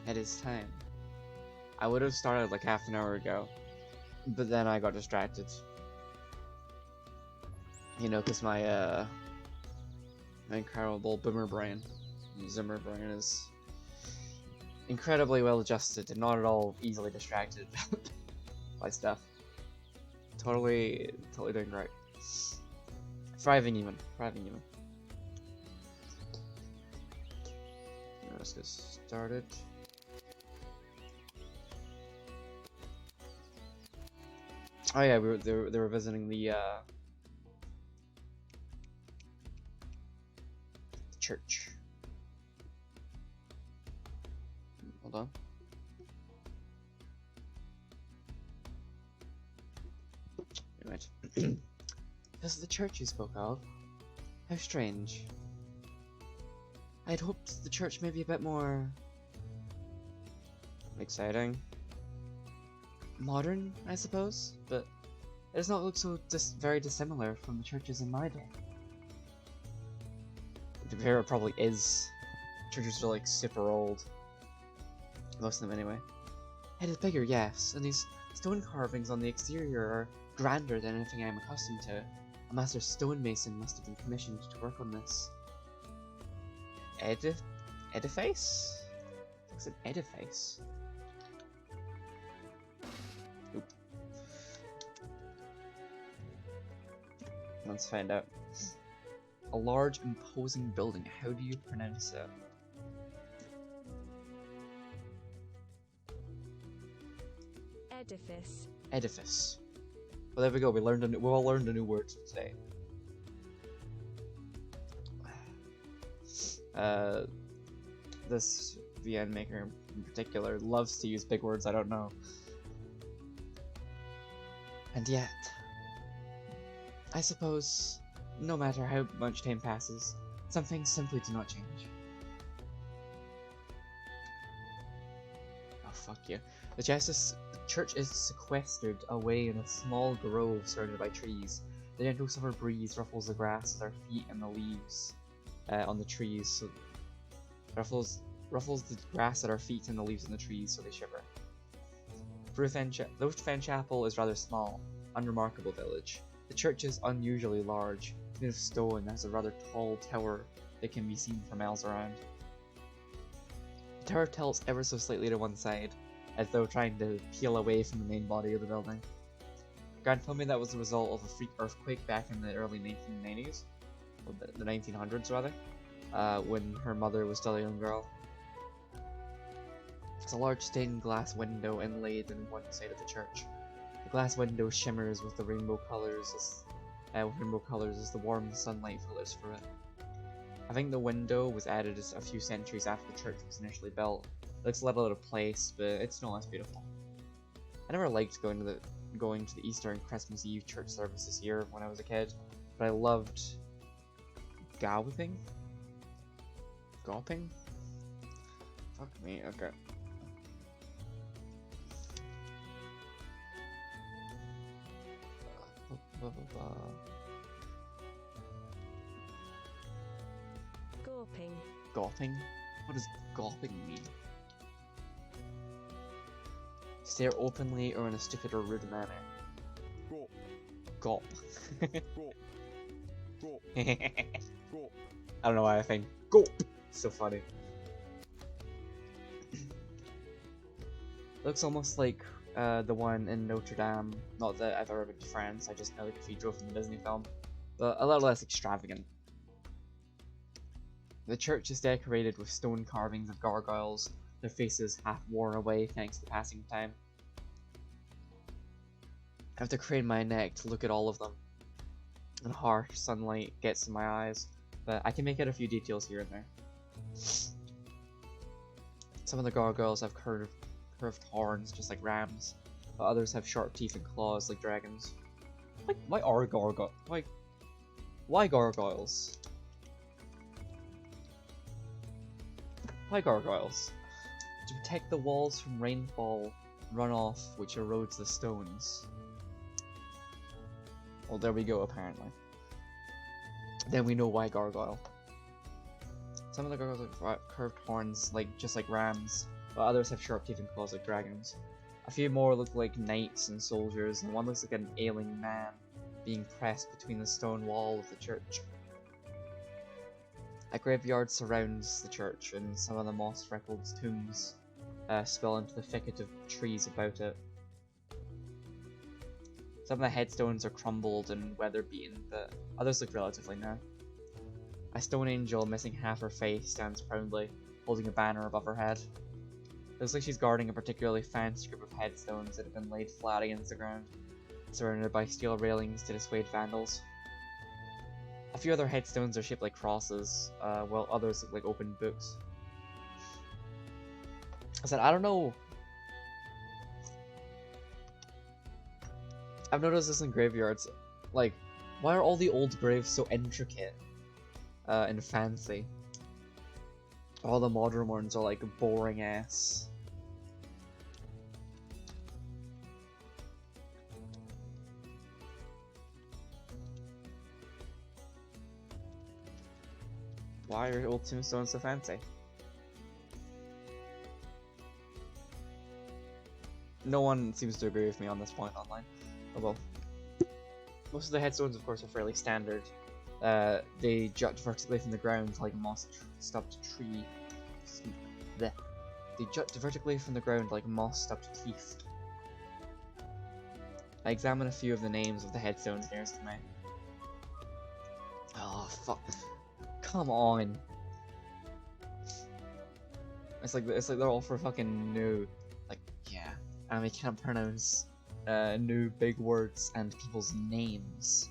It is time. I would have started like half an hour ago, but then I got distracted. You know, because my incredible boomer brain, Zimmer brain, is incredibly well adjusted and not at all easily distracted by stuff. Totally doing great. Thriving even. Let's get started. Oh yeah, they were visiting the church. Hold on. Wait. This is the church you spoke of. How strange. I'd hoped the church may be a bit more exciting. Modern, I suppose, but it does not look so very dissimilar from the churches in my day. There probably is. Churches are like super old. Most of them anyway. It is bigger, yes, and these stone carvings on the exterior are grander than anything I'm accustomed to. A master stonemason must have been commissioned to work on this. Edifice? It's an edifice. Oop. Let's find out. A large, imposing building. How do you pronounce it? Edifice. Edifice. Well, there we go. We all learned a new word today. This VN maker in particular loves to use big words I don't know. And yet, I suppose, no matter how much time passes, some things simply do not change. Oh, fuck you. The church is sequestered away in a small grove surrounded by trees. The gentle summer breeze ruffles the grass at our feet and the leaves on the trees. So ruffles the grass at our feet and the leaves on the trees, so they shiver. Though Fen Chapel is rather small, unremarkable village. The church is unusually large, made of stone, and has a rather tall tower that can be seen for miles around. The tower tilts ever so slightly to one side, as though trying to peel away from the main body of the building. Grant told me that was the result of a freak earthquake back in the early 1990s, or the 1900s rather, when her mother was still a young girl. There's a large stained glass window inlaid in one side of the church. The glass window shimmers with the rainbow colors as the warm sunlight filters through it. I think the window was added a few centuries after the church was initially built. It looks a little out of place, but it's no less beautiful. I never liked going to the Easter and Christmas Eve church services here when I was a kid, but I loved gawping? Gawping? Fuck me, okay. Gawping. Gawping? What does gawping mean? Stare openly or in a stupid or rude manner. Gawp. Gawp. I don't know why I think gawp. So funny. Looks almost like the one in Notre Dame. Not that I've ever been to France, I just know the cathedral from the Disney film. But a little less extravagant. The church is decorated with stone carvings of gargoyles, their faces half worn away thanks to the passing of time. I have to crane my neck to look at all of them, and harsh sunlight gets in my eyes, but I can make out a few details here and there. Some of the gargoyles have curved horns just like rams, but others have sharp teeth and claws like dragons. Why gargoyles? Why gargoyles? To protect the walls from rainfall runoff which erodes the stones. Well, there we go, apparently. Then we know why gargoyle. Some of the gargoyles have curved horns, just like rams, while others have sharp teeth and claws like dragons. A few more look like knights and soldiers, and one looks like an ailing man being pressed between the stone wall of the church. A graveyard surrounds the church, and some of the moss-freckled tombs spill into the thicket of trees about it. Some of the headstones are crumbled and weather-beaten, but others look relatively new. A stone angel missing half her face stands proudly, holding a banner above her head. It looks like she's guarding a particularly fancy group of headstones that have been laid flat against the ground, surrounded by steel railings to dissuade vandals. A few other headstones are shaped like crosses, while others look like open books. I said, I don't know. I've noticed this in graveyards. Like, why are all the old graves so intricate and fancy? All the modern ones are like boring ass. Why are old tombstones so fancy? No one seems to agree with me on this point online. Oh well. Most of the headstones, of course, are fairly standard. They jut vertically from the ground like moss-stubbed tree. They jut vertically from the ground like moss-stubbed teeth. I examine a few of the names of the headstones nearest to me. Oh fuck! Come on! It's like they're all for fucking new. Like, yeah, and we can't pronounce new big words and people's names.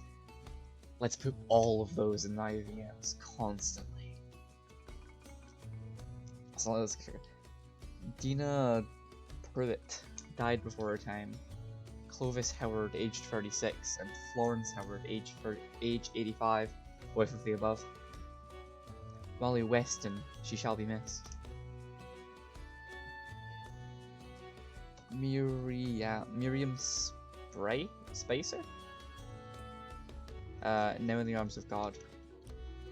Let's put all of those in IVMs constantly. So let's clear. Dina Pruitt died before her time. Clovis Howard, aged 36, and Florence Howard, aged 85, wife of the above. Molly Weston, she shall be missed. Miriam Spicer? Now in the arms of God.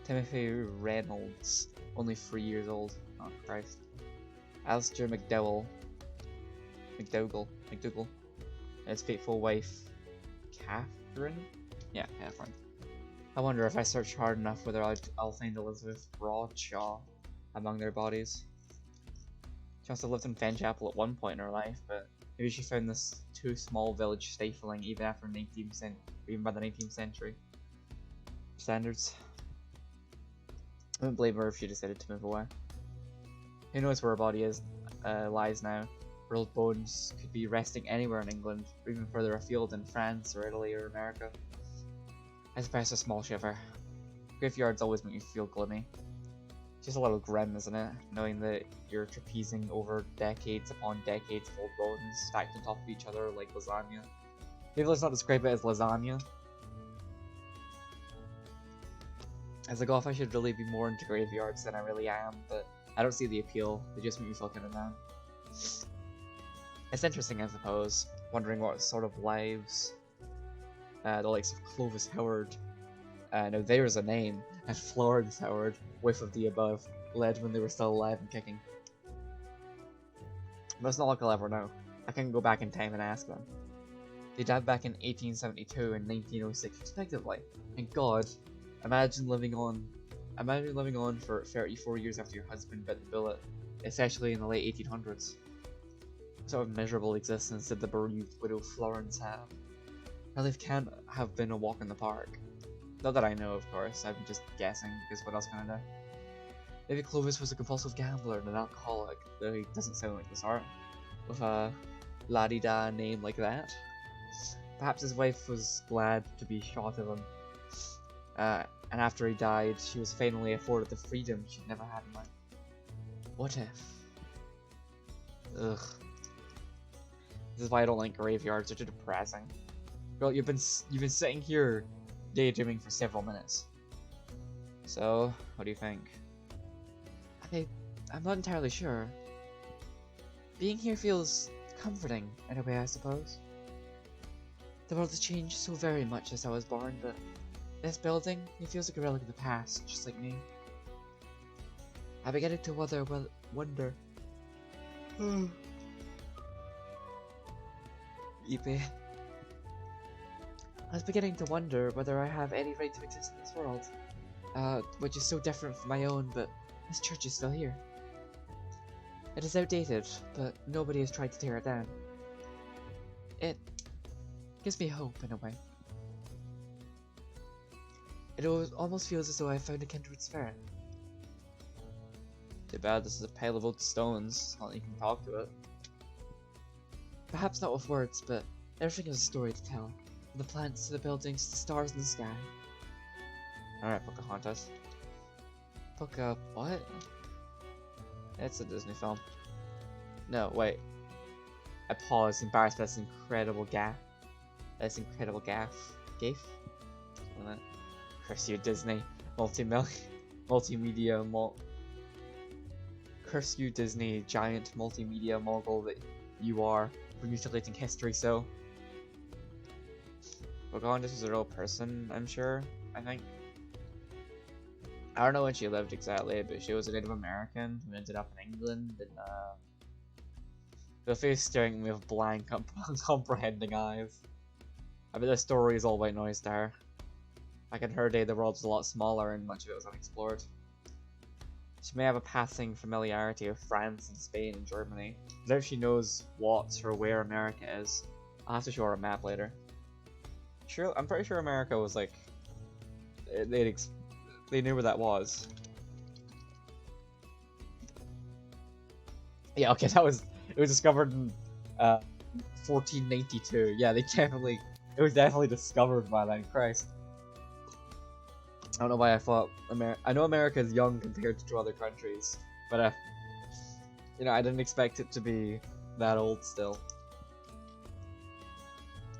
Timothy Reynolds, only 3 years old. Oh Christ. Alistair McDowell, and his faithful wife, Catherine? Yeah, Catherine. I wonder if I search hard enough whether I'll find Elizabeth Bradshaw among their bodies. She must have lived in Fenchapel at one point in her life, but maybe she found this too small village stifling even after even by the 19th century standards. I wouldn't blame her if she decided to move away. Who knows where her body lies now? Her old bones could be resting anywhere in England, or even further afield in France or Italy or America. I suppress a small shiver. Graveyards always make me feel gloomy. Just a little grim, isn't it? Knowing that you're trapezing over decades upon decades of old bones stacked on top of each other like lasagna. Maybe let's not describe it as lasagna. As a goth, I should really be more into graveyards than I really am, but I don't see the appeal. They just make me feel kind of down. It's interesting, I suppose, wondering what sort of lives the likes of Clovis Howard, now there's a name, and Florence Howard, wife of the above, led when they were still alive and kicking. But it's not like I'll ever know. I can go back in time and ask them. They died back in 1872 and 1906 respectively, and God, imagine living on for 34 years after your husband bit the bullet, especially in the late 1800s. What sort of miserable existence did the bereaved widow Florence have? Her life can't have been a walk in the park. Not that I know, of course, I'm just guessing, because what else can I do? Maybe Clovis was a compulsive gambler and an alcoholic, though he doesn't sound like the sort, with a la-di-da name like that. Perhaps his wife was glad to be short of him, and after he died, she was finally afforded the freedom she'd never had in life. What if? Ugh. This is why I don't like graveyards, they're too depressing. Girl, you've been sitting here daydreaming for several minutes. So, what do you think? I'm not entirely sure. Being here feels comforting, in a way, I suppose. The world has changed so very much since I was born, but this building, it feels like a relic of the past, just like me. I'm beginning to wonder Yippee. I was beginning to wonder whether I have any right to exist in this world, which is so different from my own, but this church is still here. It is outdated, but nobody has tried to tear it down. It gives me hope in a way. It almost feels as though I found a kindred spirit. Too bad this is a pile of old stones, not that you can talk to it. Perhaps not with words, but everything has a story to tell. From the plants to the buildings to the stars in the sky. Alright, Pocahontas. What? It's a Disney film. No, wait. I paused, embarrassed by this incredible gaff. This incredible gaff. Gaff? Curse you, Disney. Curse you, Disney, giant multimedia mogul that you are for mutilating history so. Pocahontas is a real person, I'm sure, I think. I don't know when she lived exactly, but she was a Native American who ended up in England, and the face staring at me with blank, uncomprehending eyes. I bet the story is all white noise to her. Back in her day, the world was a lot smaller and much of it was unexplored. She may have a passing familiarity with France and Spain and Germany. I doubt she knows what or where America is. I'll have to show her a map later. Sure, I'm pretty sure America was like... They knew where that was. Yeah, okay, it was discovered in 1492. Yeah, it was definitely discovered by then, Christ. I don't know why I thought I know America is young compared to other countries, but you know, I didn't expect it to be that old still.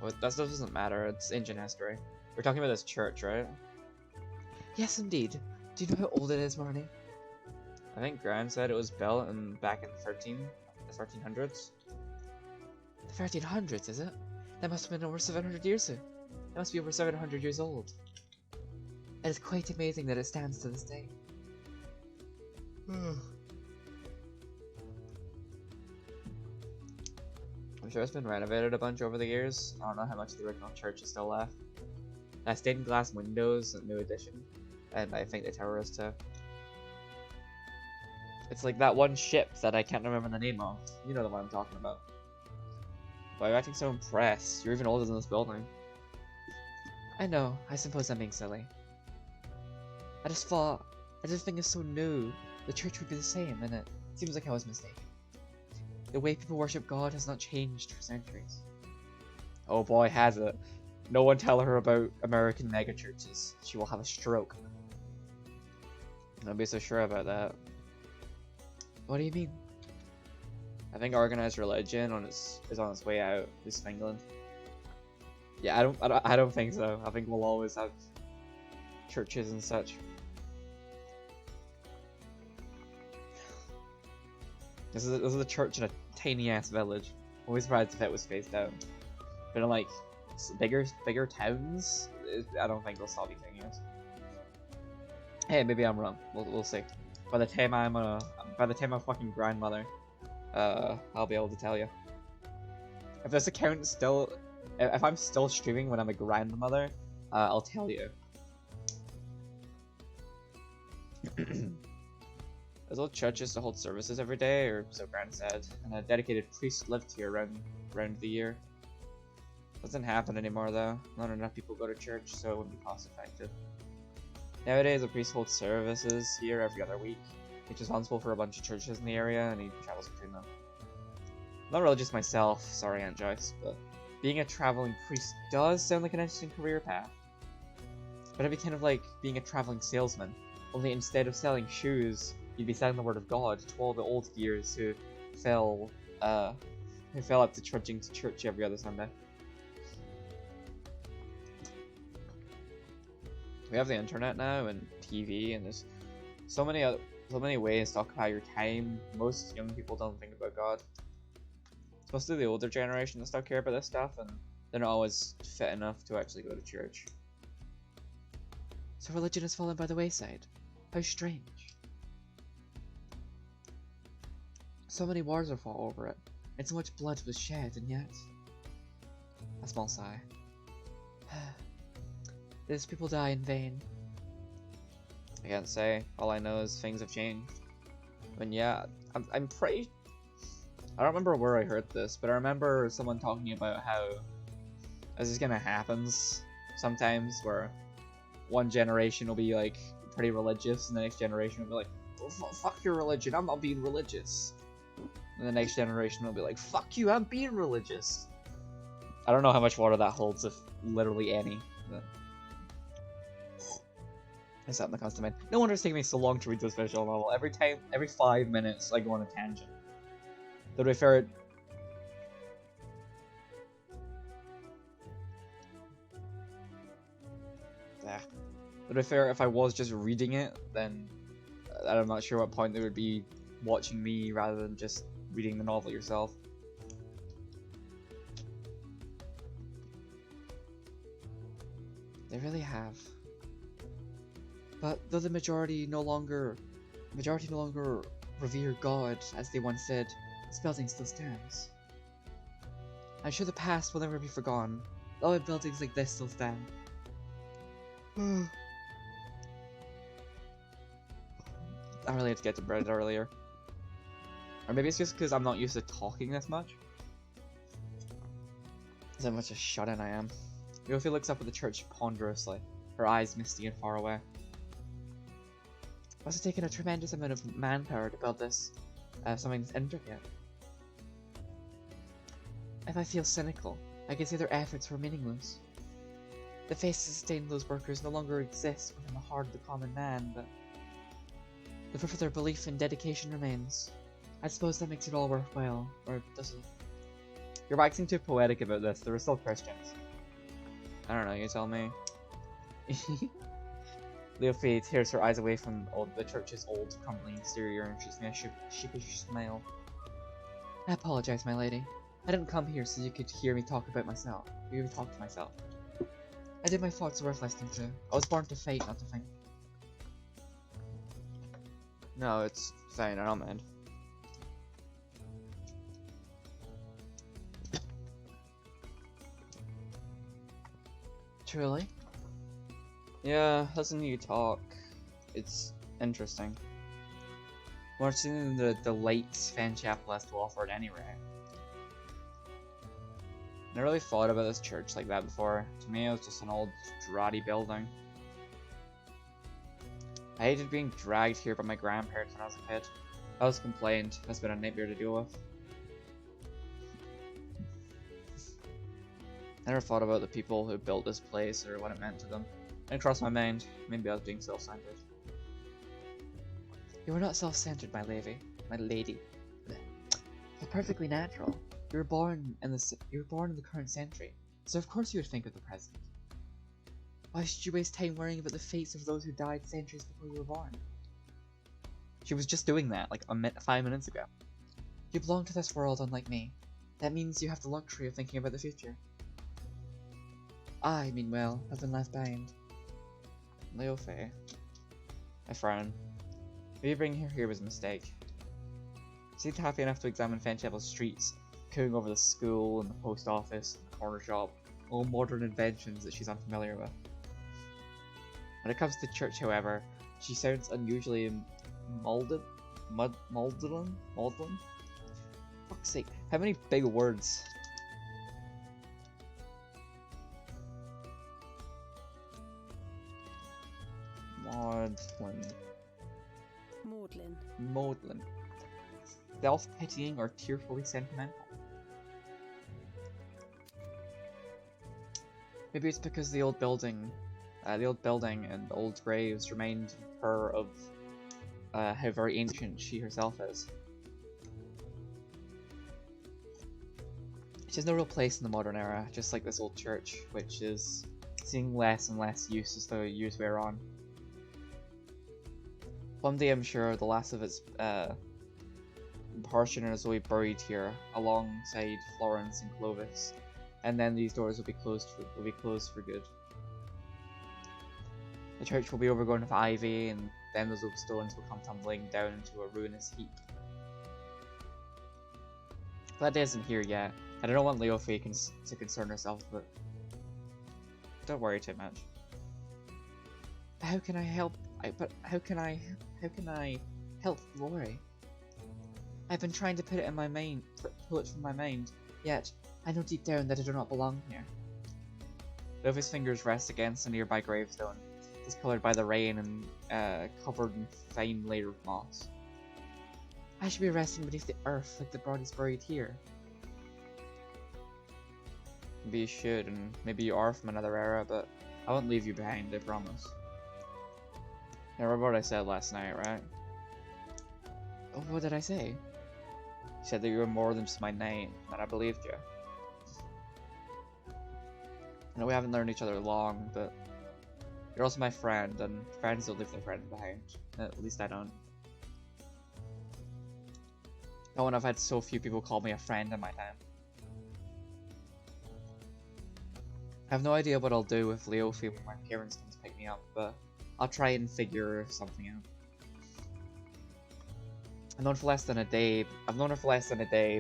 But that stuff doesn't matter, it's ancient history. We're talking about this church, right? Yes, indeed. Do you know how old it is, Marnie? I think Gran said it was built back in the 1300s. The 1300s, is it? That must have been over 700 years ago. That must be over 700 years old. It is quite amazing that it stands to this day. I'm sure it's been renovated a bunch over the years. I don't know how much of the original church is still left. That stained glass windows, a new addition. And I think the tower is too. It's like that one ship that I can't remember the name of. You know the one I'm talking about. Why are you acting so impressed? You're even older than this building. I know, I suppose I'm being silly. I just thought, everything is so new, the church would be the same, and it seems like I was mistaken. The way people worship God has not changed for centuries. Oh boy, has it. No one tell her about American megachurches. She will have a stroke. Don't be so sure about that. What do you mean? I think organized religion is on its way out, at least in England. Yeah, I don't think so. I think we'll always have churches and such. This is a church in a tiny ass village. I'm always surprised if it was phased out. But in like bigger towns, I don't think they'll stop using it. Hey, maybe I'm wrong. We'll see. By the time I'm a fucking grandmother, I'll be able to tell you. If this account still, if I'm still streaming when I'm a grandmother, I'll tell you. There's old churches to hold services every day, or so Gran said, and a dedicated priest lived here around the year. Doesn't happen anymore though. Not enough people go to church, so it wouldn't be cost effective. Nowadays, a priest holds services here every other week. He's responsible for a bunch of churches in the area, and he travels between them. I'm not religious myself, sorry Aunt Joyce, but being a traveling priest does sound like an interesting career path. But it'd be kind of like being a traveling salesman, only instead of selling shoes, you'd be selling the word of God to all the old gears who fell up to trudging to church every other Sunday. We have the internet now and TV, and there's so many ways to occupy your time. Most young people don't think about God. It's mostly the older generation that still care about this stuff, and they're not always fit enough to actually go to church. So religion has fallen by the wayside. How strange. So many wars are fought over it, and so much blood was shed, and yet... A small sigh. These people die in vain. I can't say. All I know is things have changed. I mean, yeah, I'm pretty... I don't remember where I heard this, but I remember someone talking about how this is gonna happen sometimes, where one generation will be like pretty religious, and the next generation will be like, oh, fuck your religion, I'm not being religious. And the next generation will be like, fuck you, I'm being religious. I don't know how much water that holds, if literally any. But... It's something that comes to mind. No wonder it's taking me so long to read this visual novel. Every 5 minutes, I go on a tangent. Though to be fair, to be fair, if I was just reading it, then I'm not sure what point there would be watching me rather than just reading the novel yourself. They really have. But though the majority no longer revere God as they once did, this building still stands. I'm sure the past will never be forgotten. All buildings like this still stand. I really had to get to bed earlier. Or maybe it's just because I'm not used to talking this much. That's how much a shut-in I am. Yofi looks up at the church ponderously, her eyes misty and far away. Must have taken a tremendous amount of manpower to build this, something this intricate. If I feel cynical, I can say their efforts were meaningless. The faces of stained those workers no longer exist within the heart of the common man, but the proof of their belief and dedication remains. I suppose that makes it all worthwhile, or does it? You're waxing too poetic about this, there are still Christians. I don't know, you tell me. Leofie tears her eyes away from the church's old, crumbling exterior and shoots me a sheepish smile. I apologize, my lady. I didn't come here so you could hear me talk about myself. Hear me talk to myself. I did my thoughts worth listening to. I was born to fight, not to think. No, it's fine, I don't mind. Truly? Yeah, listening to you talk, it's interesting. More than the delights Fanchapel has to offer at any rate. I never really thought about this church like that before. To me, it was just an old, draughty building. I hated being dragged here by my grandparents when I was a kid. I was complained. That's been a nightmare to deal with. I never thought about the people who built this place or what it meant to them. It didn't cross my mind. Maybe I was being self-centered. You were not self-centered, my lady. You're perfectly natural. You were born in the current century, so of course you would think of the present. Why should you waste time worrying about the fates of those who died centuries before you were born? She was just doing that, like 5 minutes ago. You belong to this world unlike me. That means you have the luxury of thinking about the future. I, meanwhile, have been left behind. Leofei. I frown. Maybe bringing her here was a mistake. She seemed happy enough to examine Fanchapel's streets, cooing over the school and the post office and the corner shop, all modern inventions that she's unfamiliar with. When it comes to church, however, she sounds unusually maudlin? Fuck's sake, how many big words? Maudlin. Self-pitying or tearfully sentimental. Maybe it's because the old building and old graves remind her of how very ancient she herself is. She has no real place in the modern era, just like this old church, which is seeing less and less use as the years wear on. One day I'm sure the last of its parishioners will be buried here, alongside Florence and Clovis, and then these doors will be closed for good. The church will be overgrown with ivy, and then those old stones will come tumbling down into a ruinous heap. Glad Day isn't here yet, and I don't want Leofi to concern herself, but don't worry too much. How can I help? How can I help Lori? I've been trying to put it in my mind, pull it from my mind, yet I know deep down that I do not belong here. Leofi's fingers rest against a nearby gravestone, discolored by the rain and covered in fine layer of moss. I should be resting beneath the earth like the bodies buried here. Maybe you should, and maybe you are from another era, but I won't leave you behind, I promise. You remember what I said last night, right? Oh, what did I say? You said that you were more than just my name, and I believed you. I know we haven't known each other long, but you're also my friend, and friends don't leave their friends behind. At least I don't. Oh, and I've had so few people call me a friend in my time. I have no idea what I'll do with Leofi when my parents come to pick me up, but I'll try and figure something out. I've known her for less than a day,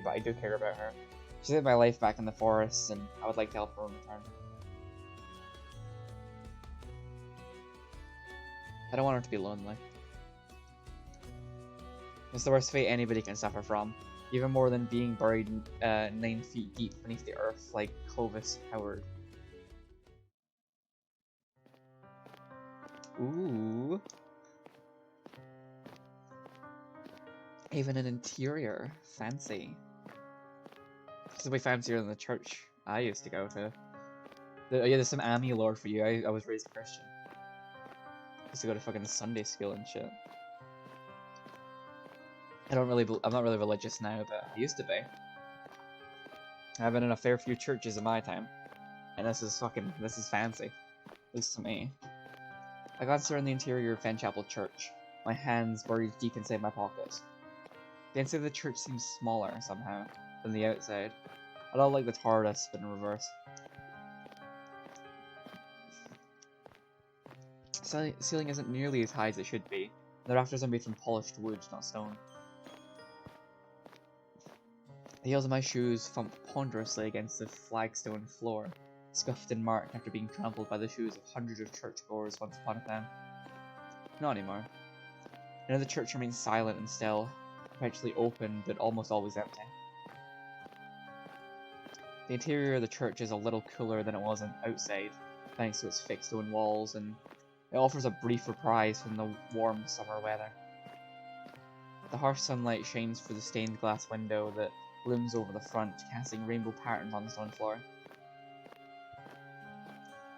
but I do care about her. She saved my life back in the forest, and I would like to help her in return. I don't want her to be lonely. It's the worst fate anybody can suffer from, even more than being buried 9 feet deep beneath the earth like Clovis Howard. Ooh. Even an interior. Fancy. This will be fancier than the church I used to go to. Yeah, there's some Ami lore for you. I was raised Christian. I used to go to fucking Sunday school and shit. I'm not really religious now, but I used to be. I've been in a fair few churches in my time. And this is fancy. At least to me. I glanced around the interior of Fenchapel Church, my hands buried deep inside my pockets. The inside of the church seems smaller, somehow, than the outside. I don't like the TARDIS, but in reverse. The ceiling isn't nearly as high as it should be. The rafters are made from polished wood, not stone. The heels of my shoes thumped ponderously against the flagstone floor, scuffed and marked after being trampled by the shoes of hundreds of churchgoers once upon a time. Not anymore. Now the church remains silent and still, perpetually open but almost always empty. The interior of the church is a little cooler than it was outside, thanks to its thick stone walls, and it offers a brief reprise from the warm summer weather. The harsh sunlight shines through the stained glass window that looms over the front, casting rainbow patterns on the stone floor.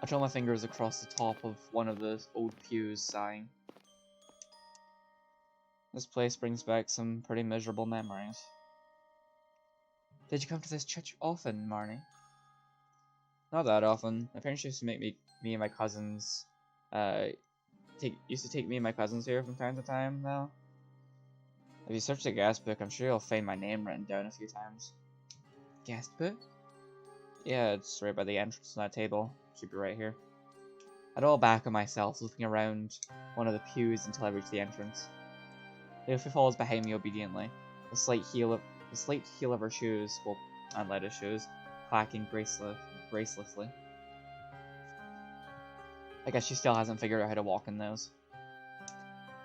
I trail my fingers across the top of one of the old pews, sighing. This place brings back some pretty miserable memories. Did you come to this church often, Marnie? Not that often. My parents used to make me and my cousins, used to take me and my cousins here from time to time, though. If you search the guest book, I'm sure you'll find my name written down a few times. Guest book? Yeah, it's right by the entrance to that table. Should be right here. I roll back on myself, looking around one of the pews until I reach the entrance. Leofi follows behind me obediently, the slight heel of her shoes, and lettuce shoes, clacking gracelessly. I guess she still hasn't figured out how to walk in those.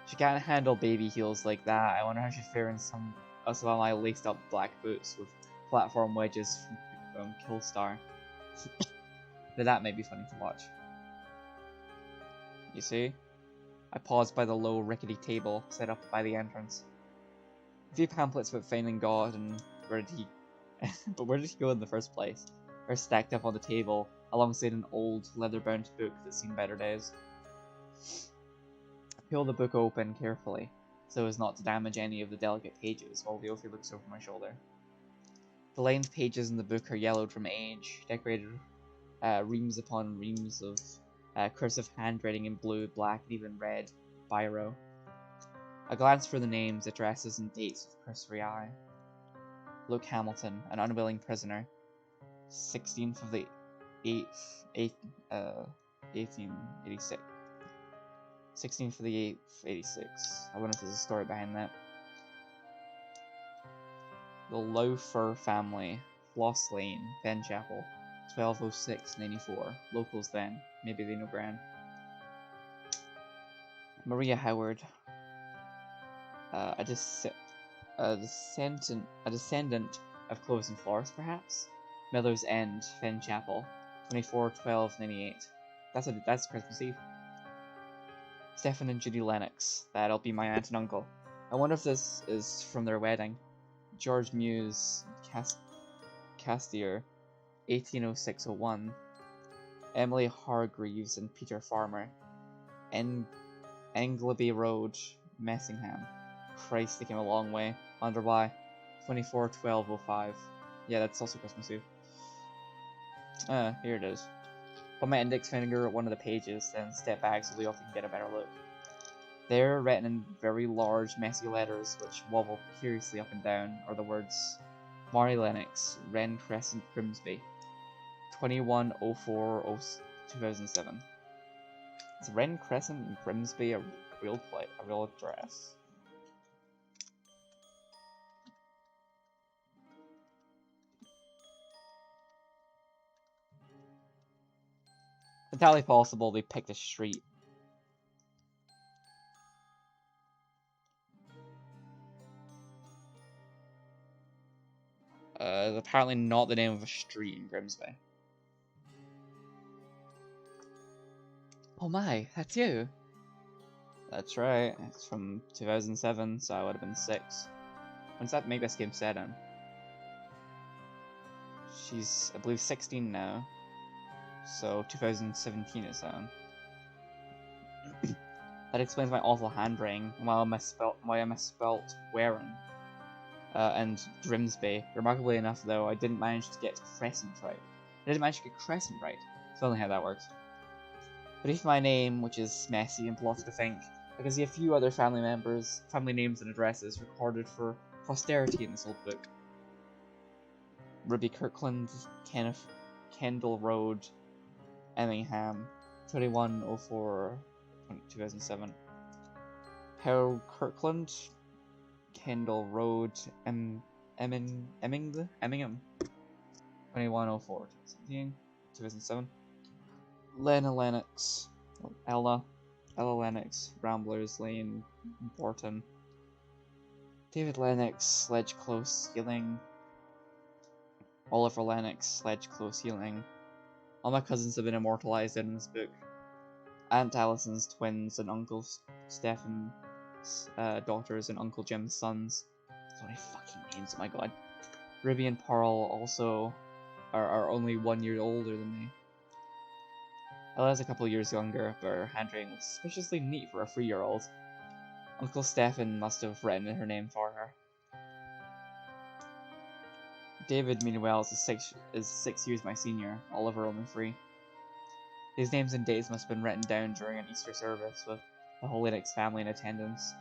She can't handle baby heels like that. I wonder how she'd fare in some of my laced up black boots with platform wedges from Killstar. But that may be funny to watch. You see? I paused by the low, rickety table set up by the entrance. A few pamphlets about finding God and where did he go in the first place are stacked up on the table alongside an old, leather-bound book that's seen better days. I peel the book open carefully, so as not to damage any of the delicate pages while Leofi looks over my shoulder. The lined pages in the book are yellowed from age, decorated reams upon reams of cursive handwriting in blue, black, and even red biro. I glance through the names, addresses, and dates with cursory eye. Luke Hamilton, an unwilling prisoner. 16th of the 8th, 1886. 16th of the 8th, 86. I wonder if there's a story behind that. The Lowfer family, Floss Lane, Benchapel, 1206-94. Locals then, maybe they know Gran. Maria Howard, a descendant of Clovis and Florence, perhaps. Miller's End, Fenchapel, 24/12/98. That's Christmas Eve. Stefan and Judy Lennox, that'll be my aunt and uncle. I wonder if this is from their wedding. George Muse, Castier, 1806-01. Emily Hargreaves and Peter Farmer, Engleby Road, Messingham. Christ, they came a long way. Wonder why. 24/12/05. Yeah, that's also Christmas Eve. Here it is. Put my index finger at one of the pages, then step back so we often get a better look. There, written in very large, messy letters, which wobble curiously up and down, are the words Mari Lennox, Wren Crescent, Grimsby, 21/04/2007. Is Wren Crescent and Grimsby a real address? Entirely possible they picked a street. Apparently not the name of a street in Grimsby. Oh my, that's you! That's right, it's from 2007, so I would have been 6. When's that make this game set in? She's, I believe, 16 now. So 2017 is on. That explains my awful handwriting, why I misspelt Warren. And Grimsby. Remarkably enough, though, I didn't manage to get Crescent right. So only how that works. But if my name, which is messy and plotted to think, I can see a few other family names and addresses recorded for posterity in this old book. Ruby Kirkland, Kendall Road, Emmingham, 21/04/2007. Harold Kirkland, Kendall Road, Emmingham, 21/04/2007. Ella Lennox, Ramblers Lane, Borton. David Lennox, Sledge Close Healing. Oliver Lennox, Sledge Close Healing. All my cousins have been immortalized in this book. Aunt Allison's twins and Uncle Stefan's daughters and Uncle Jim's sons. So many fucking names, oh my god. Ruby and Pearl also are only 1 year older than me. Ella's a couple years younger, but her handwriting looks suspiciously neat for a 3-year-old. Uncle Stefan must have written her name for her. David, meanwhile, is 6 years my senior, Oliver only 3. These names and dates must have been written down during an Easter service with the whole Lennox family in attendance,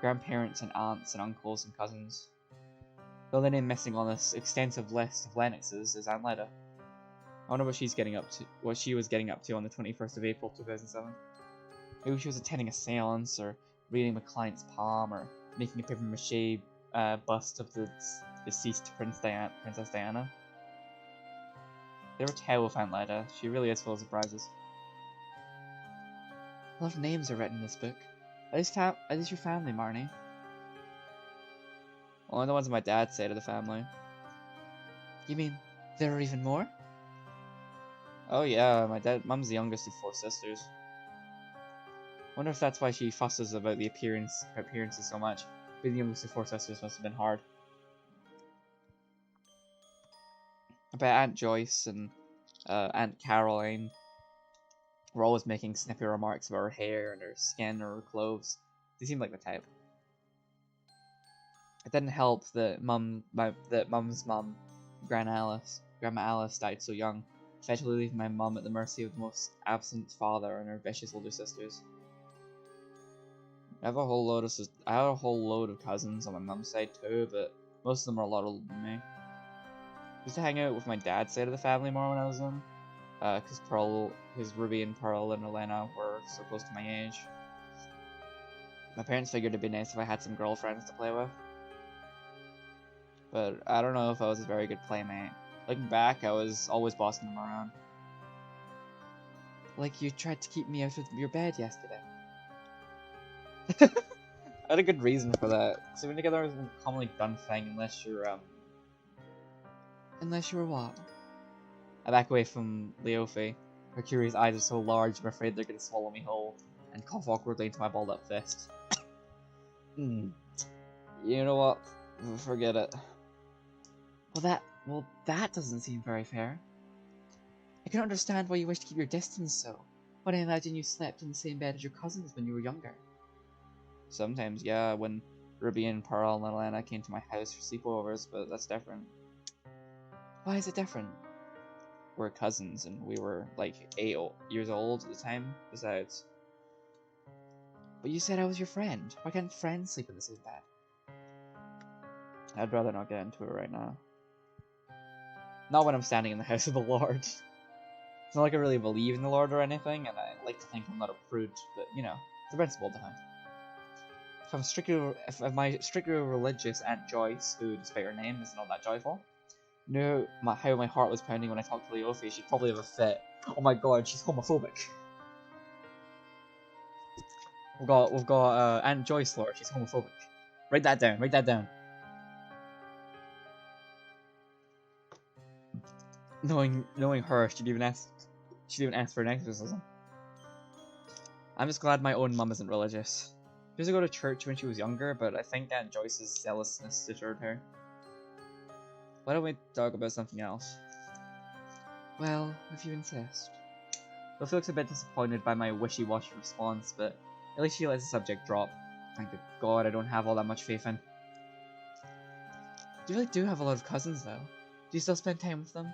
grandparents and aunts and uncles and cousins. The only name missing on this extensive list of Lennoxes is Aunt Leda. I wonder what she was getting up to on the 21st of April 2007. Maybe she was attending a seance, or reading a client's palm, or making a papier-mâché bust of the deceased Princess Diana. Never tell with Aunt Leda, she really is full of surprises. A lot of names are written in this book. Are these your family, Marnie? Only the ones on my dad's side of the family. You mean there are even more? Oh yeah, Mum's the youngest of 4 sisters. Wonder if that's why she fusses about the appearances so much. Being the youngest of 4 sisters must have been hard. I bet Aunt Joyce and Aunt Caroline were always making snippy remarks about her hair and her skin or her clothes. They seemed like the type. It didn't help that Mum's mum, Grandma Alice, died so young, effectively leaving my mum at the mercy of the most absent father and her vicious older sisters. I have a whole load of cousins on my mum's side too, but most of them are a lot older than me. I used to hang out with my dad's side of the family more when I was young, because Ruby and Pearl and Elena were so close to my age. My parents figured it'd be nice if I had some girlfriends to play with. but I don't know if I was a very good playmate. Looking back, I was always bossing them around. Like you tried to keep me out of your bed yesterday. I had a good reason for that. Sleeping together isn't a commonly done thing unless you're, Unless you were what? I back away from Leofi. Her curious eyes are so large, I'm afraid they're gonna swallow me whole, and cough awkwardly into my balled up fist. You know what? Forget it. Well, that doesn't seem very fair. I can understand why you wish to keep your distance so, but I imagine you slept in the same bed as your cousins when you were younger. Sometimes, yeah, when Ruby and Pearl and Alana came to my house for sleepovers, but that's different. Why is it different? We're cousins, and we were like 8 years old at the time, besides. But you said I was your friend. Why can't friends sleep in the same bed? I'd rather not get into it right now. Not when I'm standing in the house of the Lord. It's not like I really believe in the Lord or anything, and I like to think I'm not a prude, but you know, it's a principle behind. If my strictly religious Aunt Joyce, who, despite her name, is not that joyful, knew how my heart was pounding when I talked to Leofi, she'd probably have a fit. Oh my god, she's homophobic. We've got Aunt Joyce lore, she's homophobic. Write that down, write that down. Knowing her, she'd even ask for an exorcism. I'm just glad my own mum isn't religious. She used to go to church when she was younger, but I think Aunt Joyce's zealousness deterred her. Why don't we talk about something else? Well, if you insist. Luffy looks a bit disappointed by my wishy-washy response, but at least she lets the subject drop. Thank God I don't have all that much faith in. You really do have a lot of cousins, though. Do you still spend time with them?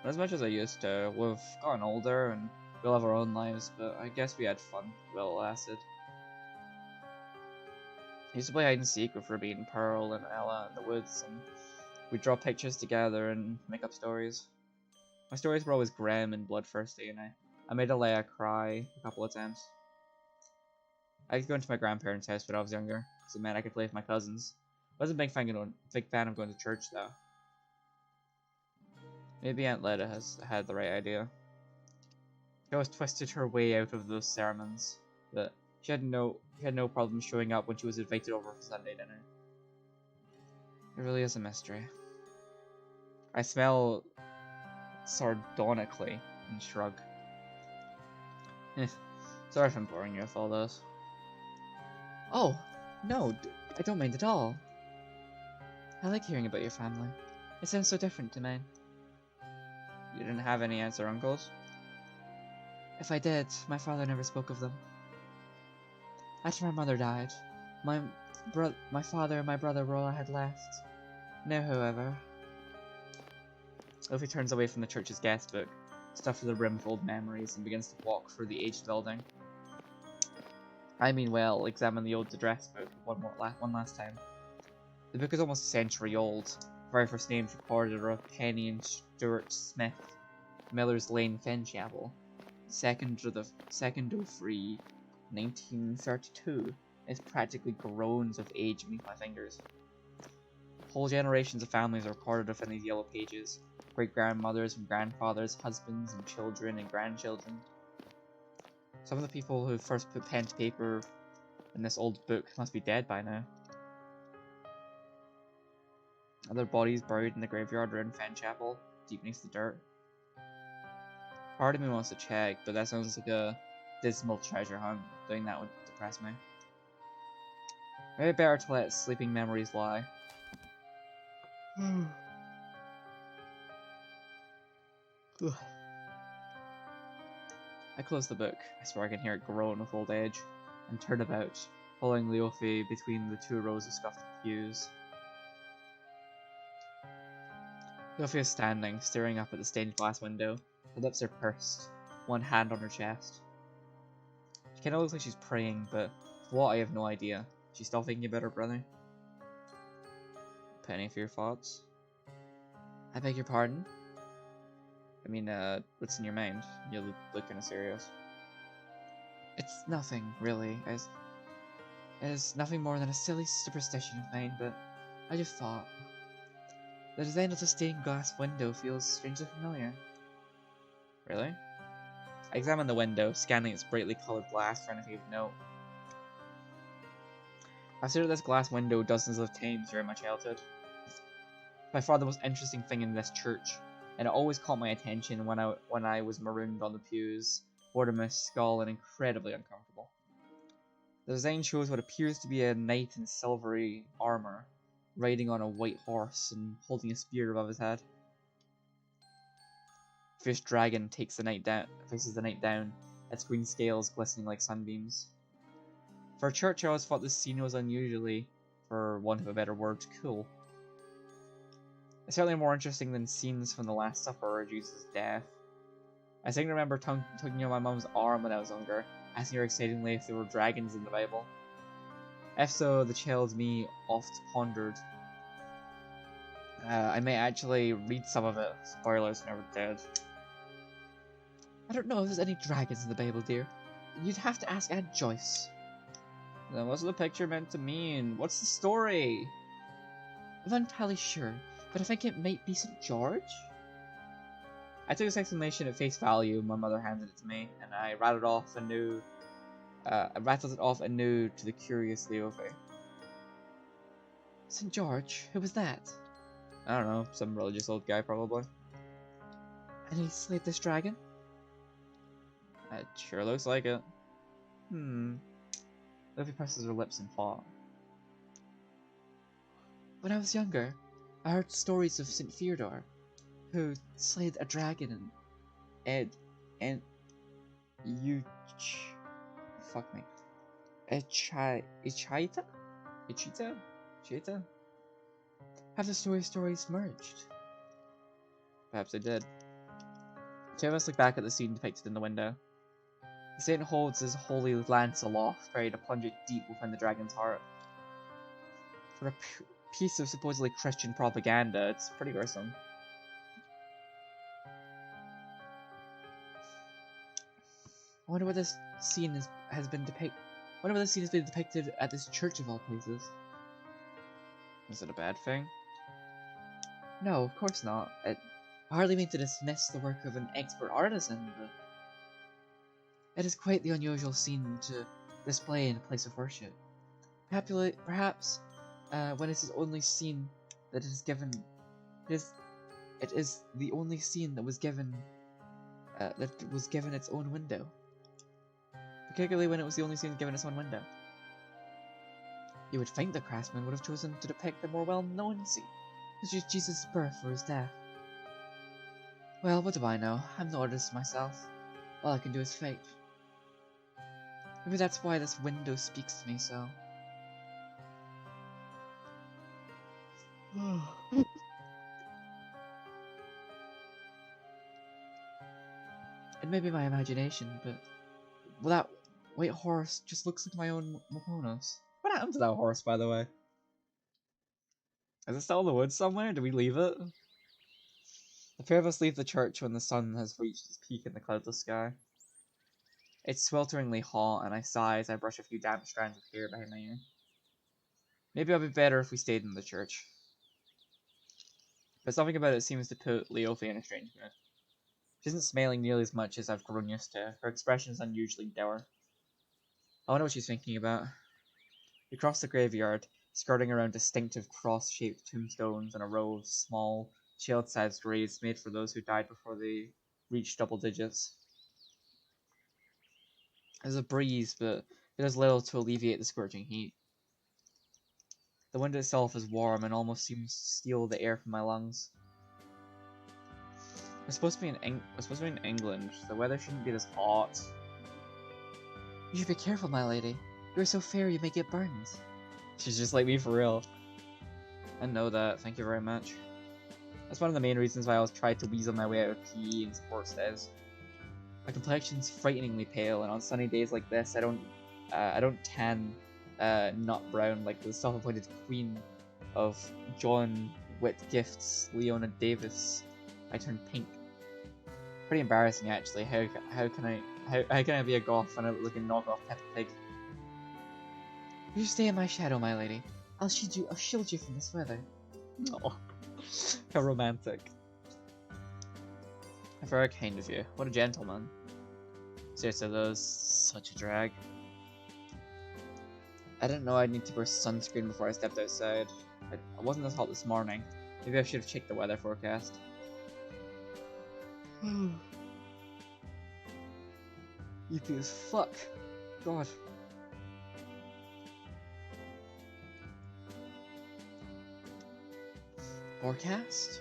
Not as much as I used to. We've gotten older, and we'll have our own lives, but I guess we had fun while it lasted. I used to play hide and seek with Ruby and Pearl and Ella in the woods, and we'd draw pictures together and make up stories. My stories were always grim and bloodthirsty, and I made Alea cry a couple of times. I used to go into my grandparents' house when I was younger, because it meant I could play with my cousins. I wasn't a big fan of going to church, though. Maybe Aunt Leda had the right idea. She always twisted her way out of those sermons, but she had no problem showing up when she was invited over for Sunday dinner. It really is a mystery. I smell sardonically and shrug. Sorry if I'm boring you with all those. Oh, no, I don't mind at all. I like hearing about your family. It sounds so different to mine. You didn't have any aunts or uncles? If I did, my father never spoke of them. After my mother died, my father and my brother were all I had left. Now, however... Luffy turns away from the church's guest book, stuffed to the brim with old memories, and begins to walk through the aged building. I meanwhile examine the old address book one last time. The book is almost a century old. The very first names recorded are of Penny and Stuart Smith, Miller's Lane, Fenchapel, 2nd of 3, 1932. It's practically groans of age beneath my fingers. Whole generations of families are recorded within these yellow pages. Great-grandmothers and grandfathers, husbands and children and grandchildren. Some of the people who first put pen to paper in this old book must be dead by now. Other bodies buried in the graveyard around Fenchapel, deep beneath the dirt. Part of me wants to check, but that sounds like a dismal treasure hunt. Doing that would depress me. Maybe better to let sleeping memories lie. I close the book. I swear I can hear it groan with old age, and turn about, following Leofi between the 2 rows of scuffed pews. Leofi is standing, staring up at the stained glass window. Her lips are pursed, one hand on her chest. She kinda looks like she's praying, but for what I have no idea. She's still thinking about her brother. Penny for your thoughts? I beg your pardon? I mean, what's in your mind? You look kinda serious. It's nothing, really. It's nothing more than a silly superstition of mine, but I just thought. The design of the stained glass window feels strangely familiar. Really? I examined the window, scanning its brightly coloured glass for anything of note. I've stared at this glass window dozens of times during my childhood. By far the most interesting thing in this church, and it always caught my attention when I was marooned on the pews, bored of my skull and incredibly uncomfortable. The design shows what appears to be a knight in silvery armour, riding on a white horse and holding a spear above his head. A fierce dragon faces the knight down, its green scales glistening like sunbeams. For a church, I always thought this scene was unusually, for want of a better word, cool. It's certainly more interesting than scenes from the Last Supper or Jesus' death. I think I remember tugging on my mum's arm when I was younger, asking her excitedly if there were dragons in the Bible. If so, the child me oft pondered. I may actually read some of it. Spoilers, never did. I don't know if there's any dragons in the Bible, dear. You'd have to ask Aunt Joyce. Then what's the picture meant to mean? What's the story? I'm not entirely sure, but I think it might be St. George? I took this explanation at face value. My mother handed it to me, and I rattled it off anew to the curious Leofe. St. George? Who was that? I don't know, some religious old guy probably. And he slayed this dragon? It sure looks like it. Leofe presses her lips in thought. When I was younger, I heard stories of St. Theodore, who slayed a dragon and fuck me. Ichita? Have the stories merged? Perhaps they did. Two of us look back at the scene depicted in the window. The saint holds his holy lance aloft, ready to plunge it deep within the dragon's heart. For a piece of supposedly Christian propaganda, it's pretty gruesome. I wonder what this scene has been depicted at this church of all places. Is it a bad thing? No, of course not. It hardly mean to dismiss the work of an expert artisan, but it is quite the unusual scene to display in a place of worship. Perhaps when it is only scene that is given, it is the only scene that was given its own window. Particularly when it was the only scene given its own window. You would think the craftsman would have chosen to depict the more well-known scene, such as Jesus' birth or his death. Well, what do I know? I'm no artist myself. All I can do is fake. Maybe that's why this window speaks to me so. It may be my imagination, but that white horse just looks like my own Moponos. What happened to that horse, by the way? Is it still in the woods somewhere? Did we leave it? The pair of us leave the church when the sun has reached its peak in the cloudless sky. It's swelteringly hot, and I sigh as I brush a few damp strands of hair behind my ear. Maybe it'll be better if we stayed in the church. But something about it seems to put Leofe in a strange mood. She isn't smiling nearly as much as I've grown used to. Her expression is unusually dour. I wonder what she's thinking about. We cross the graveyard, skirting around distinctive cross-shaped tombstones and a row of small, child-sized graves made for those who died before they reached double digits. There's a breeze, but it does little to alleviate the scorching heat. The wind itself is warm and almost seems to steal the air from my lungs. We're supposed to be in England. The weather shouldn't be this hot. You should be careful, my lady. You're so fair you may get burned. She's just like me for real. I know that, thank you very much. That's one of the main reasons why I always tried to weasel my way out of PE and sports days. My complexion's frighteningly pale, and on sunny days like this, I don't tan nut brown like the self-appointed queen of John Whitgift's Leona Davis. I turn pink. Pretty embarrassing, actually. How can I be a goth and I look like a knockoff Peppa Pig? You stay in my shadow, my lady. I'll shield you from this weather. Oh, how romantic. Very kind of you. What a gentleman. Seriously, that was such a drag. I didn't know I'd need to wear sunscreen before I stepped outside. It wasn't this hot this morning. Maybe I should have checked the weather forecast. Yippee as fuck. God. Forecast?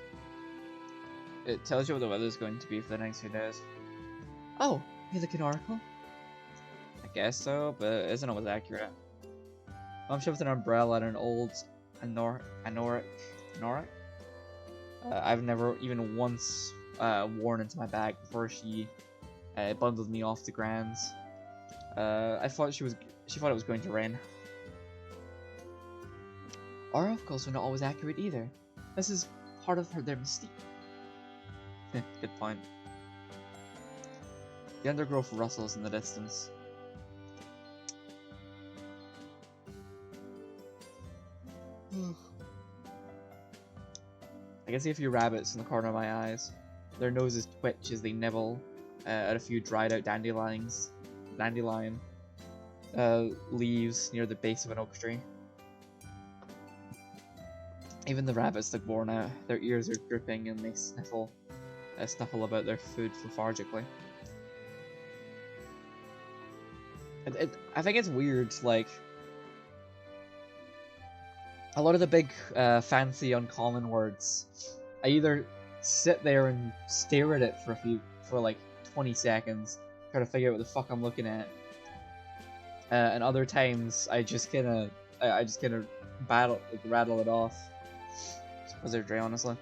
It tells you what the weather's going to be for the next few days. Oh, you look an oracle? I guess so, but it isn't always accurate. Mom shoved an umbrella and an old Anoric. I've never even once worn into my bag before she bundled me off to Grand's. I thought she thought it was going to rain. Oracles are not always accurate either. This is part of their mystique. Good point. The undergrowth rustles in the distance. I can see a few rabbits in the corner of my eyes. Their noses twitch as they nibble at a few dried out dandelion leaves near the base of an oak tree. Even the rabbits look worn out. Their ears are dripping and they snuffle about their food lethargically. I think it's weird, like, a lot of the big fancy uncommon words, I either sit there and stare at it for like 20 seconds, try to figure out what the fuck I'm looking at, and other times I just kind of rattle it off. Wizardry, honestly.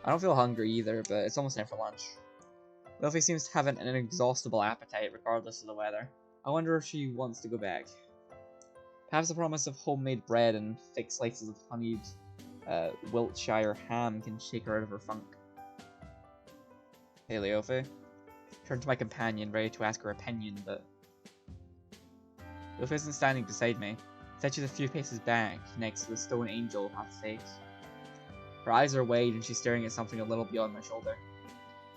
I don't feel hungry either, but it's almost time for lunch. Luffy seems to have an inexhaustible appetite regardless of the weather. I wonder if she wants to go back. Perhaps the promise of homemade bread and thick slices of honeyed Wiltshire ham can shake her out of her funk. Hey, Leofi. Turned to my companion, ready to ask her opinion, but Leofi isn't standing beside me. Instead, she's a few paces back, next to the stone angel half-face. Her eyes are wide and she's staring at something a little beyond my shoulder.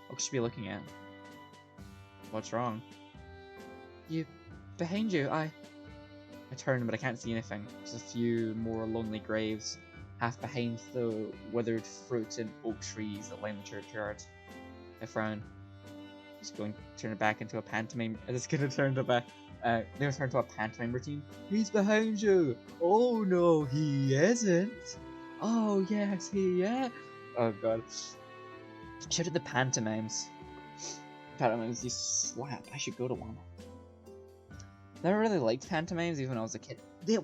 What could she be looking at? What's wrong? Behind you, I turn, but I can't see anything. Just a few more lonely graves, half behind the withered fruit and oak trees that line the churchyard. I frown. Just going to turn it back into a pantomime. It's gonna turn to a pantomime routine. He's behind you! Oh no, he isn't! Oh yes, he is! Oh god. Shout at the pantomimes. Pantomimes, you slap. I should go to one. Never really liked pantomimes even when I was a kid. They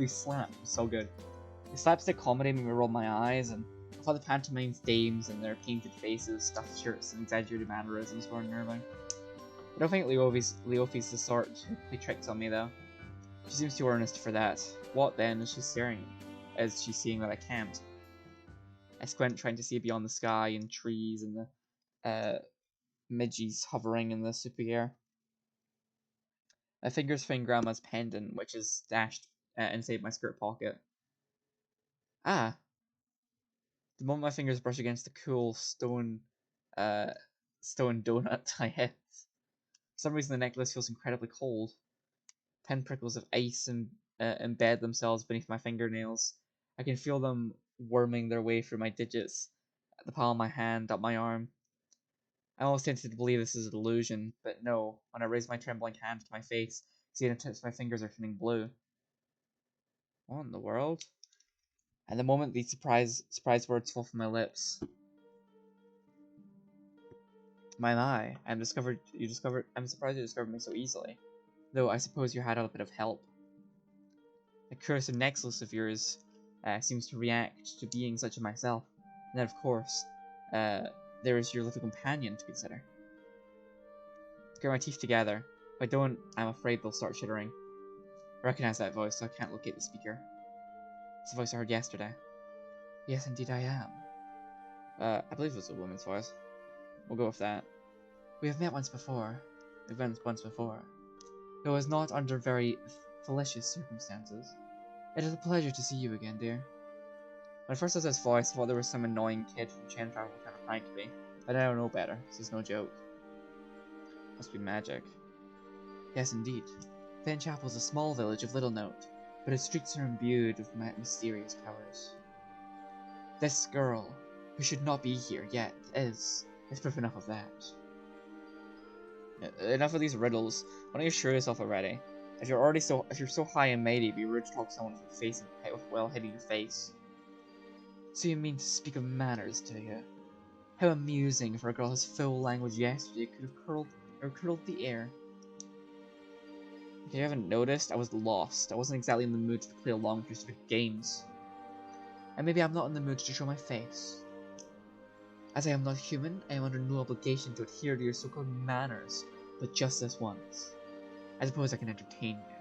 slap. So good. The slapstick comedy made me roll my eyes, and I thought the pantomimes dames and their painted faces, stuffed shirts, and exaggerated mannerisms were unnerving. I don't think Leofi's the sort to play tricks on me though. She seems too earnest for that. What then is she staring? Is she seeing that I can't? I squint, trying to see beyond the sky and trees and the midges hovering in the soupy air. My fingers find Grandma's pendant, which is stashed inside my skirt pocket. Ah! The moment my fingers brush against the cool stone donut I hit. For some reason the necklace feels incredibly cold. Pinprickles of ice embed themselves beneath my fingernails. I can feel them worming their way through my digits, at the palm of my hand, up my arm. I'm almost tempted to believe this is an illusion, but no. When I raise my trembling hand to my face, see the tips of my fingers are turning blue. What in the world? And the moment these surprise words fall from my lips. My, I'm surprised you discovered me so easily. Though I suppose you had a bit of help. The cursed necklace of yours seems to react to being such a myself. And then of course, there is your little companion to consider. Get my teeth together. If I don't, I'm afraid they'll start shittering. I recognize that voice, so I can't locate the speaker. It's the voice I heard yesterday. Yes, indeed I am. I believe it was a woman's voice. We'll go with that. We have met once before. It was not under very fallacious circumstances. It is a pleasure to see you again, dear. When I first heard his voice, I thought there was some annoying kid from Chain Travel trying to prank me. But I don't know better. This is no joke. Must be magic. Yes, indeed. Fen Chapel is a small village of little note, but its streets are imbued with mysterious powers. This girl, who should not be here yet, is proof enough of that. Enough of these riddles. Why don't you show yourself already? If you're so high and mighty, it'd be rude to talk to someone with well hidden your face. So you mean to speak of manners, do you? How amusing for a girl whose full language yesterday could have curled the air. If you haven't noticed, I was lost. I wasn't exactly in the mood to play along with your stupid games. And maybe I'm not in the mood to show my face. As I am not human, I am under no obligation to adhere to your so-called manners, but just this once. I suppose I can entertain you.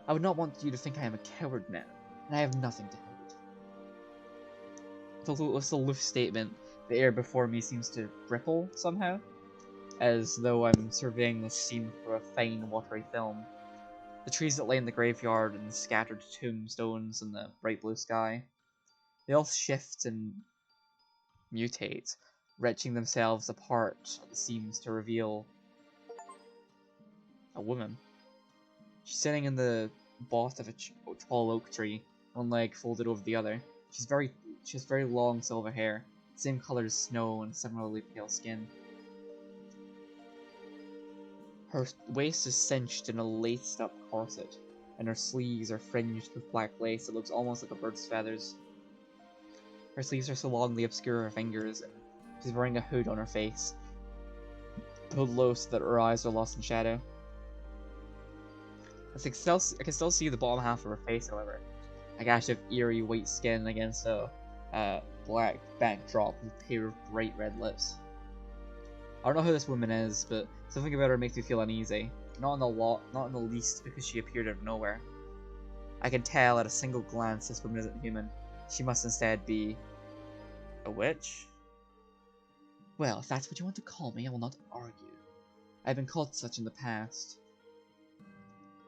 I would not want you to think I am a coward now, and I have nothing to hide. With a aloof statement, the air before me seems to ripple somehow, as though I'm surveying this scene for a fine, watery film. The trees that lay in the graveyard and the scattered tombstones and the bright blue sky, they all shift and mutate, wrenching themselves apart at the seams to reveal a woman. She's sitting in the bottom of a tall oak tree, one leg folded over the other. She has very long silver hair, same color as snow and similarly pale skin. Her waist is cinched in a laced-up corset, and her sleeves are fringed with black lace that looks almost like a bird's feathers. Her sleeves are so long they obscure her fingers, and she's wearing a hood on her face, pulled low so that her eyes are lost in shadow. I can still see the bottom half of her face, however. A gash of eerie white skin against a black backdrop with a pair of bright red lips. I don't know who this woman is, but something about her makes me feel uneasy. Not in the least, because she appeared out of nowhere. I can tell at a single glance this woman isn't human. She must instead be a witch? Well, if that's what you want to call me, I will not argue. I've been called such in the past.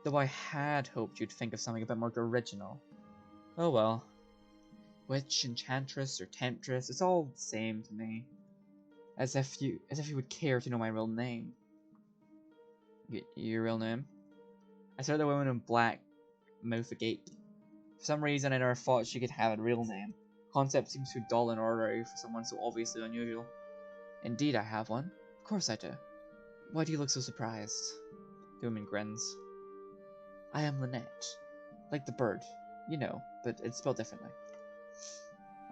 Though I had hoped you'd think of something a bit more original. Oh well. Witch, enchantress, or temptress, it's all the same to me. As if you would care to know my real name. Your real name? I saw the woman in black, mouth agape. For some reason, I never thought she could have a real name. Concept seems too dull and ordinary for someone so obviously unusual. Indeed, I have one. Of course I do. Why do you look so surprised? The woman grins. I am Lynette. Like the bird, you know, but it's spelled differently.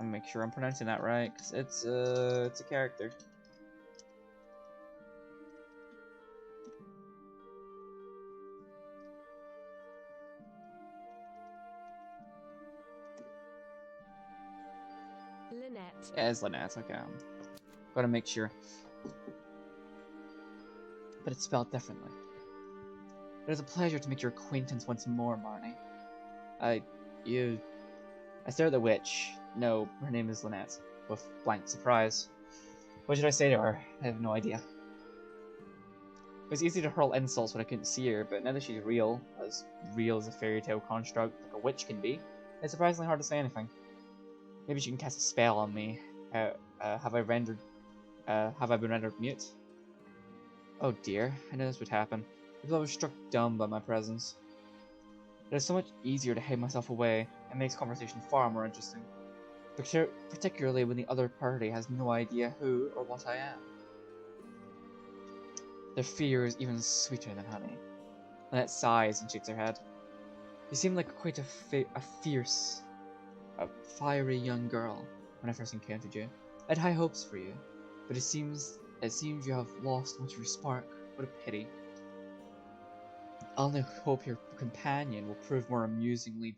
I'll make sure I'm pronouncing that right, because it's a character. Lynette. Yeah, it's Lynette, okay. Gotta make sure. But it's spelled differently. It is a pleasure to make your acquaintance once more, Marnie. I stare at the witch. No, her name is Lynette, with blank surprise. What should I say to her? I have no idea. It was easy to hurl insults when I couldn't see her, but now that she's real as a fairy tale construct like a witch can be, it's surprisingly hard to say anything. Maybe she can cast a spell on me. Have I been rendered mute? Oh dear, I knew this would happen. Because I was struck dumb by my presence. It is so much easier to hide myself away, and makes conversation far more interesting. Particularly when the other party has no idea who or what I am. Their fear is even sweeter than honey. Lynette sighs and shakes her head. You seem like quite a fiery young girl when I first encountered you. I had high hopes for you, but it seems you have lost much of your spark. What a pity. I only hope your companion will prove more amusing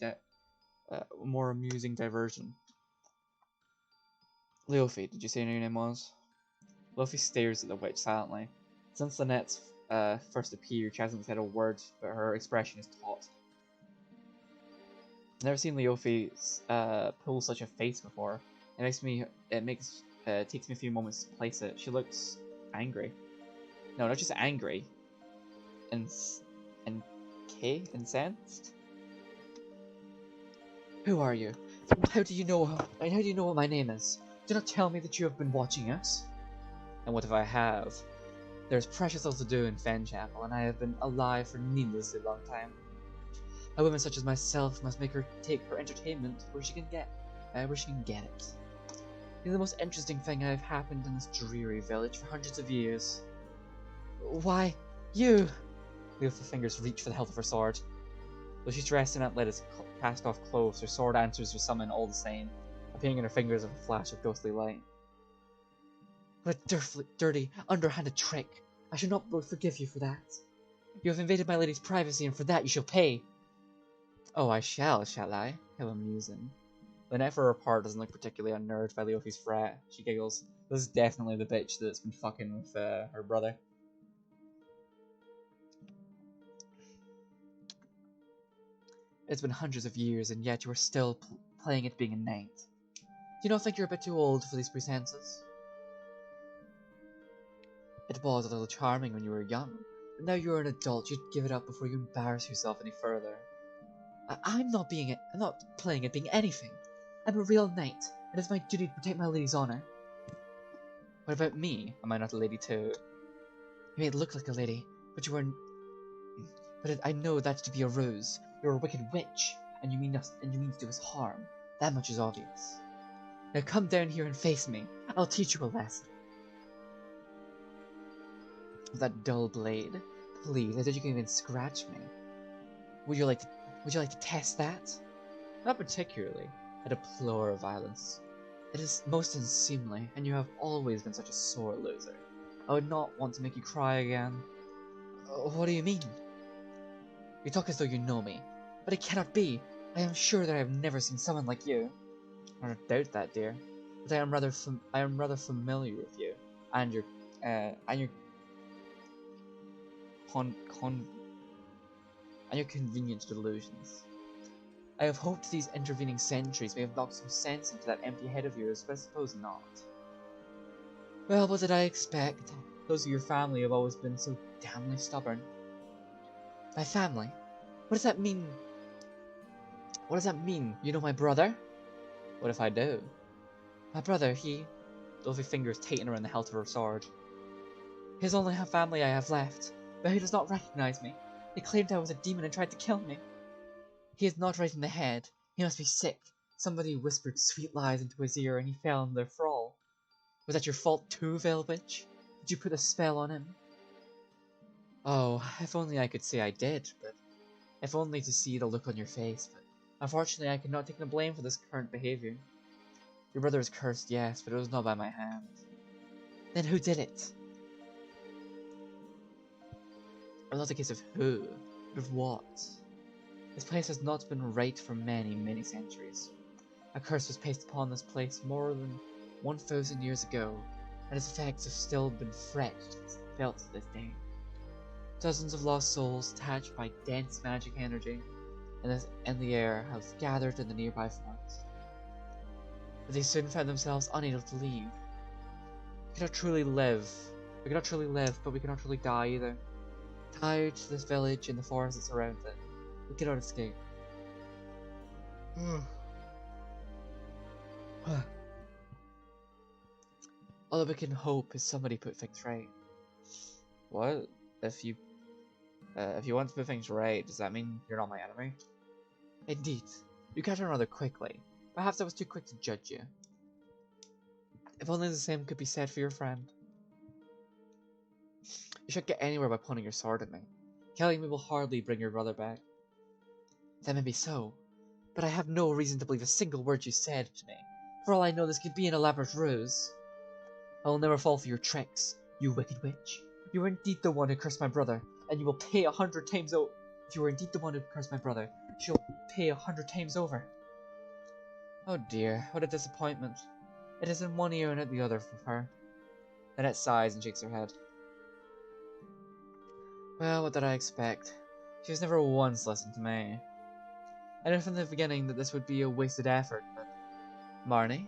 diversion. Leofi, did you say your name was? Leofi stares at the witch silently. Since Lynette's first appeared, she hasn't said a word, but her expression is taut. I've never seen Leofi pull such a face before. It takes me a few moments to place it. She looks angry. No, not just angry. Incensed? Who are you? How do you know what my name is? Do not tell me that you have been watching us. And what if I have? There's precious little to do in Fenchapel, and I have been alive for needlessly long time. A woman such as myself must make her take her entertainment where she can get it. You're the most interesting thing that have happened in this dreary village for hundreds of years. Why, you! Leofa's fingers reach for the hilt of her sword. Though she's dressed in Atlantis cast-off clothes, her sword answers her summon all the same, appearing in her fingers with a flash of ghostly light. What a dirty, underhanded trick! I shall not forgive you for that. You have invaded my lady's privacy, and for that you shall pay. Oh, I shall I? How amusing. Lynette, for her part, doesn't look particularly unnerved by Leofi's fret. She giggles. This is definitely the bitch that's been fucking with her brother. It's been hundreds of years, and yet you are still playing at being a knight. Do you not think you're a bit too old for these pretenses? It was a little charming when you were young, but now you're an adult, you'd give it up before you embarrass yourself any further. I'm not playing at being anything. I'm a real knight, and it's my duty to protect my lady's honor. What about me? Am I not a lady too? You may look like a lady, but you are. But I know that to be a ruse. You're a wicked witch, and you mean to do us harm. That much is obvious. Now come down here and face me. I'll teach you a lesson. That dull blade. Please, I thought you could even scratch me. Would you like to test that? Not particularly. I deplore violence. It is most unseemly, and you have always been such a sore loser. I would not want to make you cry again. What do you mean? You talk as though you know me, but it cannot be. I am sure that I have never seen someone like you. I don't doubt that, dear, but I am rather familiar with you and your convenient delusions. I have hoped these intervening centuries may have knocked some sense into that empty head of yours, but I suppose not. Well, what did I expect? Those of your family have always been so damnably stubborn. My family? What does that mean? What does that mean? You know my brother? What if I do? My brother, Lovely fingers tighten around the hilt of her sword. He is only family I have left, but he does not recognize me. He claimed I was a demon and tried to kill me. He is not right in the head. He must be sick. Somebody whispered sweet lies into his ear and he fell in their thrall. Was that your fault too, Veil Witch? Did you put a spell on him? Oh, if only I could say I did, but if only to see the look on your face, but unfortunately I cannot take the blame for this current behavior. Your brother is cursed, yes, but it was not by my hand. Then who did it? It's not a case of who, but of what. This place has not been right for many, many centuries. A curse was placed upon this place more than 1,000 years ago, and its effects have still been felt to this day. Dozens of lost souls, attached by dense magic energy in the air, have gathered in the nearby forest. But they soon found themselves unable to leave. We cannot truly live, but we cannot truly die either. Tied to this village and the forest that surrounds it, we cannot escape. All that we can hope is somebody put things right. What? If you want to put things right, does that mean you're not my enemy? Indeed. You catch on rather quickly. Perhaps I was too quick to judge you. If only the same could be said for your friend. You shouldn't get anywhere by pointing your sword at me. Killing me will hardly bring your brother back. That may be so, but I have no reason to believe a single word you said to me. For all I know, this could be an elaborate ruse. I will never fall for your tricks, you wicked witch. You are indeed the one who cursed my brother, and you will pay 100 times over. If you are indeed the one who cursed my brother, she will pay 100 times over. Oh dear, what a disappointment. It is in one ear and out the other for her. Annette sighs and shakes her head. Well, what did I expect? She has never once listened to me. I knew from the beginning that this would be a wasted effort, but... Marnie?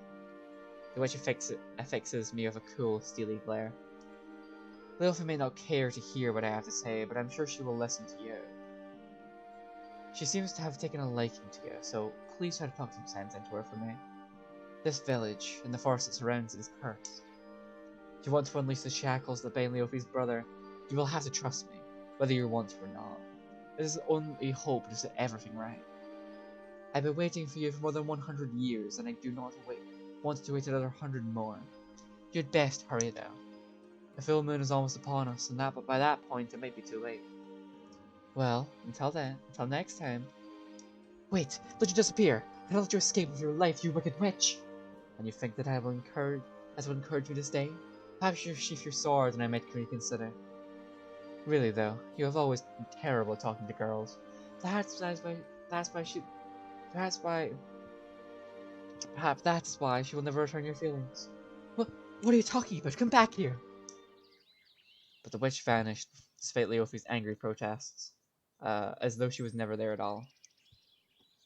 The witch affixes me with a cool, steely glare. Leofa may not care to hear what I have to say, but I'm sure she will listen to you. She seems to have taken a liking to you, so please try to talk some sense into her for me? This village, and the forest that surrounds it, is cursed. If you want to unleash the shackles that bind Leofi's brother, you will have to trust me, whether you want to or not. This is only hope to set everything right. I've been waiting for you for more than 100 years, and I do not want to wait another 100 more. You'd best hurry though. The full moon is almost upon us, and by that point it might be too late. Well, until then, until next time. Wait, don't you disappear! I don't let you escape with your life, you wicked witch! And you think that I will encourage me to stay? Perhaps you sheath your sword and I might reconsider. Really though, you have always been terrible at talking to girls. Perhaps that's why she will never return your feelings. What are you talking about? Come back here! But the witch vanished, despite Leofi's angry protests, as though she was never there at all.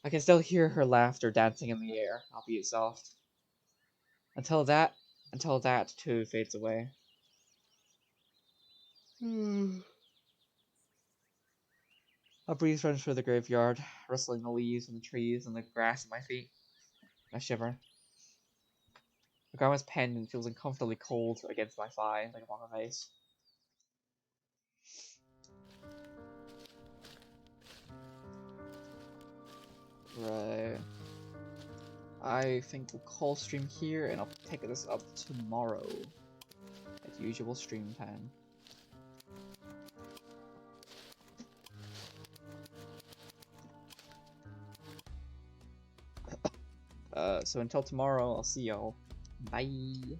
I can still hear her laughter dancing in the air, albeit soft. Until that too fades away. A breeze runs through the graveyard, rustling the leaves and the trees and the grass at my feet. I shiver. The grandma's pendant feels uncomfortably cold against my thigh, like a block of ice. Right. I think we'll call stream here, and I'll pick this up tomorrow at usual stream time. So until tomorrow, I'll see y'all. Bye.